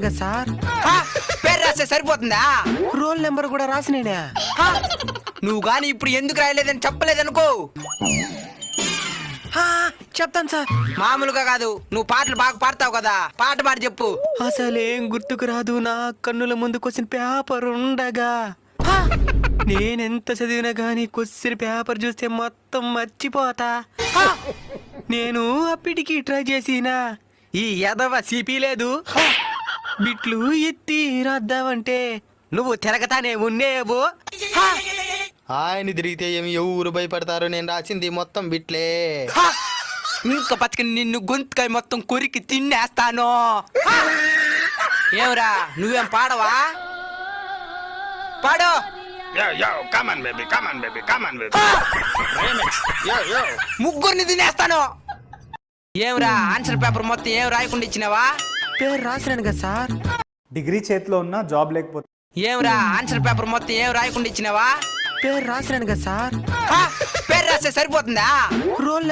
కదా సార్. పేరు రాస్తే సరిపోతుందా? రోల్ నెంబర్ కూడా రాసినేనా? నువ్వు గాని ఇప్పుడు ఎందుకు రాయలేదని చెప్పలేదనుకో. చెప్తాను సార్. మామూలుగా కాదు, నువ్వు పాటలు బాగా పాడతావు కదా, పాట పాడి చెప్పు. అసలేం గుర్తుకు రాదు, నా కన్నుల ముందు క్వశ్చన్ పేపర్ ఉండగా. నేనెంత చదివినా గానీ క్వశ్చన్ పేపర్ చూస్తే మొత్తం మర్చిపోతా. నేను అప్పటికి ట్రై చేసినా ఈ ఎదవ సిపి లేదు. బిట్లు ఎత్తి రాద్దామంటే నువ్వు తిరగతానే ఉన్నేవో. ఆయన తిరిగితే ఏమి ఎవరు భయపడతారు? నేను రాసింది మొత్తం బిట్లే. ఇంకా బతికి నిన్ను గొంతుకాయ మొత్తం కొరికి తినేస్తాను. ఏమరా నువ్వేం పాడవా? పాడు. Yo, yo, come on, baby, come on, baby, come on, baby. Remix, yo, yo. ముగ్గురిని తినేస్తాను. ఏమరా ఆన్సర్ పేపర్ మొత్తం ఏం రాయకుండా ఇచ్చినావా? పేరు రాసినాను కదా సార్. డిగ్రీ చేతిలో ఉన్న జాబ్ లేకపోతే ఏమరా ఆన్సర్ పేపర్ మొత్తం ఏం రాయకుండా ఇచ్చినావా? పేరు రాసినాను కదా సార్. పేరు రాస్తే సరిపోతుందా? రోల్